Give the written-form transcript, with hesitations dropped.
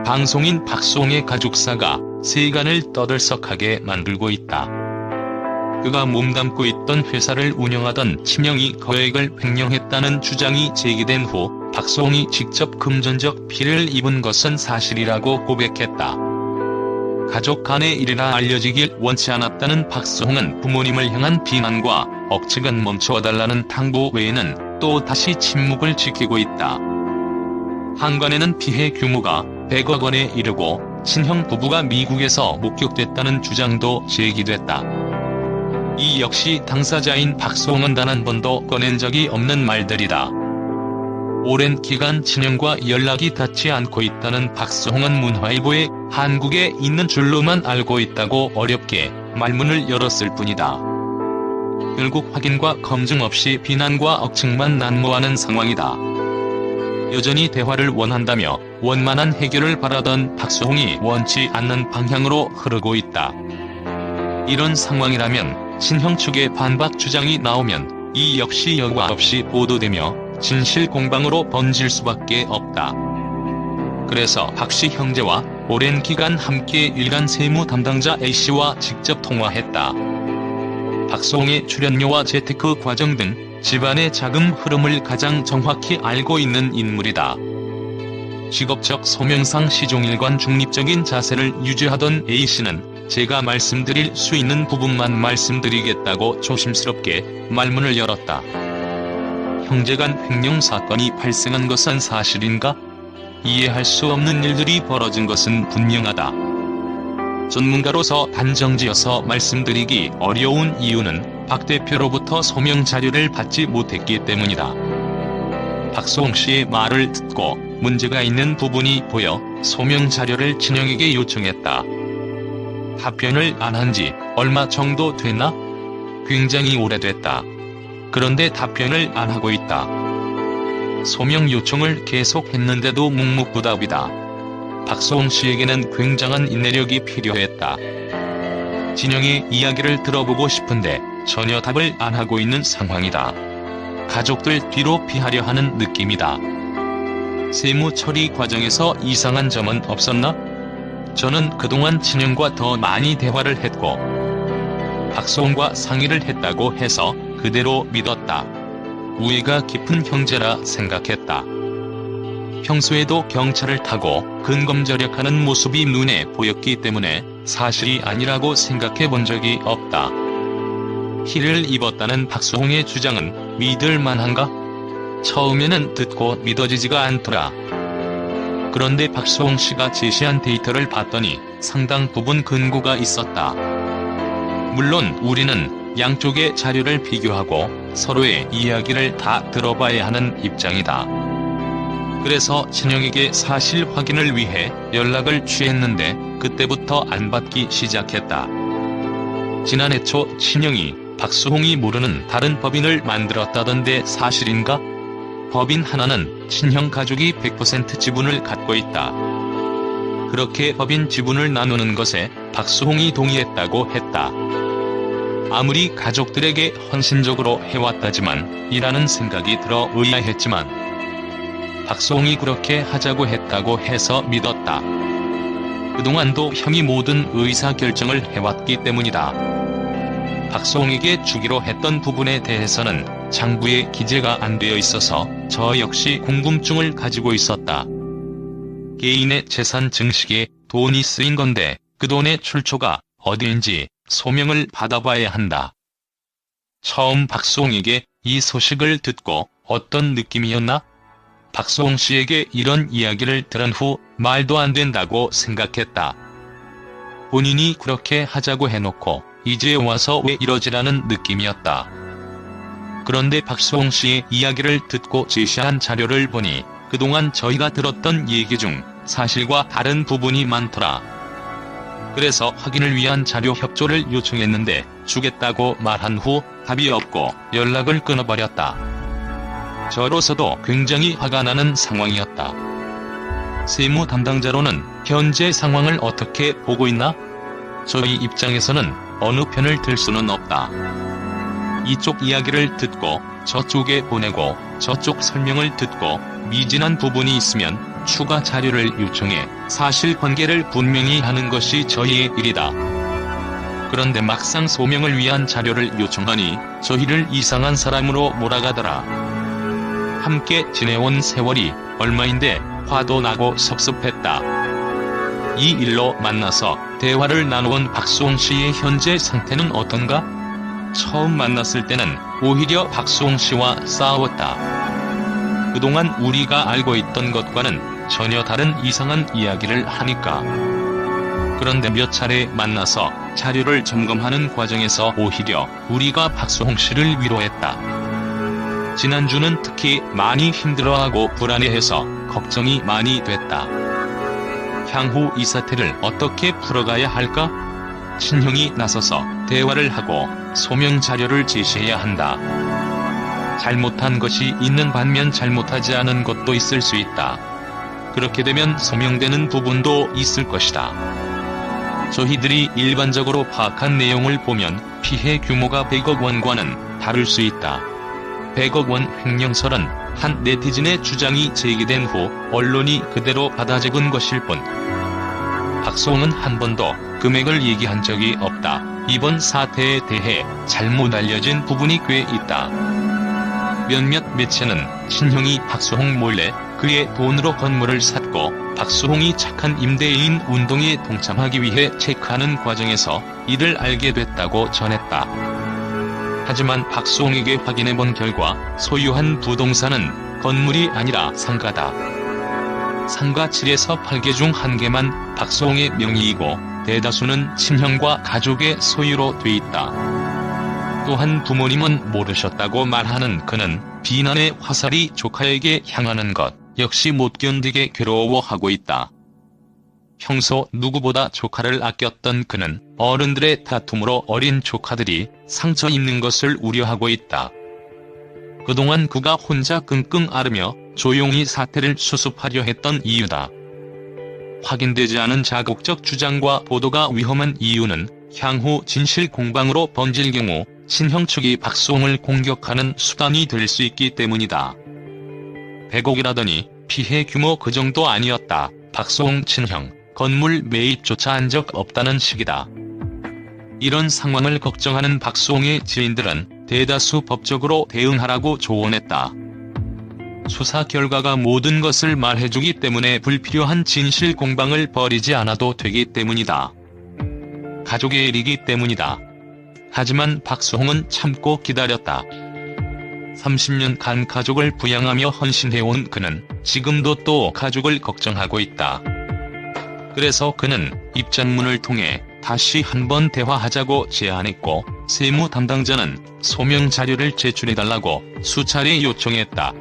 방송인 박수홍의 가족사가 세간을 떠들썩하게 만들고 있다. 그가 몸담고 있던 회사를 운영하던 친형이 거액을 횡령했다는 주장이 제기된 후 박수홍이 직접 금전적 피해를 입은 것은 사실이라고 고백했다. 가족 간의 일이라 알려지길 원치 않았다는 박수홍은 부모님을 향한 비난과 억측은 멈춰달라는 당부 외에는 또 다시 침묵을 지키고 있다. 한간에는 피해 규모가 100억 원에 이르고 친형 부부가 미국에서 목격됐다는 주장도 제기됐다. 이 역시 당사자인 박수홍은 단 한 번도 꺼낸 적이 없는 말들이다. 오랜 기간 친형과 연락이 닿지 않고 있다는 박수홍은 문화일보에 한국에 있는 줄로만 알고 있다고 어렵게 말문을 열었을 뿐이다. 결국 확인과 검증 없이 비난과 억측만 난무하는 상황이다. 여전히 대화를 원한다며 원만한 해결을 바라던 박수홍이 원치 않는 방향으로 흐르고 있다. 이런 상황이라면 친형 측의 반박 주장이 나오면 이 역시 여과 없이 보도되며 진실 공방으로 번질 수밖에 없다. 그래서 박씨 형제와 오랜 기간 함께 일간 세무 담당자 A씨와 직접 통화했다. 박수홍의 출연료와 재테크 과정 등 집안의 자금 흐름을 가장 정확히 알고 있는 인물이다. 직업적 소명상 시종일관 중립적인 자세를 유지하던 A씨는 제가 말씀드릴 수 있는 부분만 말씀드리겠다고 조심스럽게 말문을 열었다. 형제간 횡령 사건이 발생한 것은 사실인가? 이해할 수 없는 일들이 벌어진 것은 분명하다. 전문가로서 단정지어서 말씀드리기 어려운 이유는 박 대표로부터 소명 자료를 받지 못했기 때문이다. 박수홍 씨의 말을 듣고 문제가 있는 부분이 보여 소명 자료를 친형에게 요청했다. 답변을 안 한 지 얼마 정도 됐나? 굉장히 오래됐다. 그런데 답변을 안 하고 있다. 소명 요청을 계속했는데도 묵묵부답이다. 박수홍 씨에게는 굉장한 인내력이 필요했다. 진영의 이야기를 들어보고 싶은데 전혀 답을 안 하고 있는 상황이다. 가족들 뒤로 피하려 하는 느낌이다. 세무 처리 과정에서 이상한 점은 없었나? 저는 그동안 친형과 더 많이 대화를 했고 박수홍과 상의를 했다고 해서 그대로 믿었다. 우애가 깊은 형제라 생각했다. 평소에도 경찰을 타고 근검절약하는 모습이 눈에 보였기 때문에 사실이 아니라고 생각해 본 적이 없다. 피해를 입었다는 박수홍의 주장은 믿을 만한가? 처음에는 듣고 믿어지지가 않더라. 그런데 박수홍 씨가 제시한 데이터를 봤더니 상당 부분 근거가 있었다. 물론 우리는 양쪽의 자료를 비교하고 서로의 이야기를 다 들어봐야 하는 입장이다. 그래서 친형에게 사실 확인을 위해 연락을 취했는데 그때부터 안 받기 시작했다. 지난해 초 친형이 박수홍이 모르는 다른 법인을 만들었다던데 사실인가? 법인 하나는 친형 가족이 100% 지분을 갖고 있다. 그렇게 법인 지분을 나누는 것에 박수홍이 동의했다고 했다. 아무리 가족들에게 헌신적으로 해왔다지만 이라는 생각이 들어 의아했지만 박수홍이 그렇게 하자고 했다고 해서 믿었다. 그동안도 형이 모든 의사결정을 해왔기 때문이다. 박수홍에게 주기로 했던 부분에 대해서는 장부에 기재가 안 되어 있어서 저 역시 궁금증을 가지고 있었다. 개인의 재산 증식에 돈이 쓰인 건데 그 돈의 출처가 어디인지 소명을 받아봐야 한다. 처음 박수홍에게 이 소식을 듣고 어떤 느낌이었나? 박수홍 씨에게 이런 이야기를 들은 후 말도 안 된다고 생각했다. 본인이 그렇게 하자고 해놓고 이제 와서 왜 이러지라는 느낌이었다. 그런데 박수홍 씨의 이야기를 듣고 제시한 자료를 보니 그동안 저희가 들었던 얘기 중 사실과 다른 부분이 많더라. 그래서 확인을 위한 자료 협조를 요청했는데 주겠다고 말한 후 답이 없고 연락을 끊어버렸다. 저로서도 굉장히 화가 나는 상황이었다. 세무 담당자로는 현재 상황을 어떻게 보고 있나? 저희 입장에서는 어느 편을 들 수는 없다. 이쪽 이야기를 듣고 저쪽에 보내고 저쪽 설명을 듣고 미진한 부분이 있으면 추가 자료를 요청해 사실관계를 분명히 하는 것이 저희의 일이다. 그런데 막상 소명을 위한 자료를 요청하니 저희를 이상한 사람으로 몰아가더라. 함께 지내온 세월이 얼마인데 화도 나고 섭섭했다. 이 일로 만나서 대화를 나누은 박수홍 씨의 현재 상태는 어떤가? 처음 만났을 때는 오히려 박수홍 씨와 싸웠다. 그동안 우리가 알고 있던 것과는 전혀 다른 이상한 이야기를 하니까. 그런데 몇 차례 만나서 자료를 점검하는 과정에서 오히려 우리가 박수홍 씨를 위로했다. 지난주는 특히 많이 힘들어하고 불안해해서 걱정이 많이 됐다. 향후 이 사태를 어떻게 풀어가야 할까? 친형이 나서서 대화를 하고 소명 자료를 제시해야 한다. 잘못한 것이 있는 반면 잘못하지 않은 것도 있을 수 있다. 그렇게 되면 소명되는 부분도 있을 것이다. 저희들이 일반적으로 파악한 내용을 보면 피해 규모가 100억 원과는 다를 수 있다. 100억 원 횡령설은 한 네티즌의 주장이 제기된 후 언론이 그대로 받아 적은 것일 뿐. 박수홍은 한 번도 금액을 얘기한 적이 없다. 이번 사태에 대해 잘못 알려진 부분이 꽤 있다. 몇몇 매체는 친형이 박수홍 몰래 그의 돈으로 건물을 샀고 박수홍이 착한 임대인 운동에 동참하기 위해 체크하는 과정에서 이를 알게 됐다고 전했다. 하지만 박수홍에게 확인해본 결과 소유한 부동산은 건물이 아니라 상가다. 상가 7에서 8개 중 1개만 박수홍의 명의이고 대다수는 친형과 가족의 소유로 돼 있다. 또한 부모님은 모르셨다고 말하는 그는 비난의 화살이 조카에게 향하는 것 역시 못 견디게 괴로워하고 있다. 평소 누구보다 조카를 아꼈던 그는 어른들의 다툼으로 어린 조카들이 상처 입는 것을 우려하고 있다. 그동안 그가 혼자 끙끙 앓으며 조용히 사태를 수습하려 했던 이유다. 확인되지 않은 자극적 주장과 보도가 위험한 이유는 향후 진실 공방으로 번질 경우 친형 측이 박수홍을 공격하는 수단이 될 수 있기 때문이다. 100억이라더니 피해 규모 그 정도 아니었다. 박수홍 친형, 건물 매입조차 한 적 없다는 식이다. 이런 상황을 걱정하는 박수홍의 지인들은 대다수 법적으로 대응하라고 조언했다. 수사 결과가 모든 것을 말해주기 때문에 불필요한 진실 공방을 벌이지 않아도 되기 때문이다. 가족의 일이기 때문이다. 하지만 박수홍은 참고 기다렸다. 30년간 가족을 부양하며 헌신해온 그는 지금도 또 가족을 걱정하고 있다. 그래서 그는 입장문을 통해 다시 한번 대화하자고 제안했고 세무 담당자는 소명 자료를 제출해달라고 수차례 요청했다.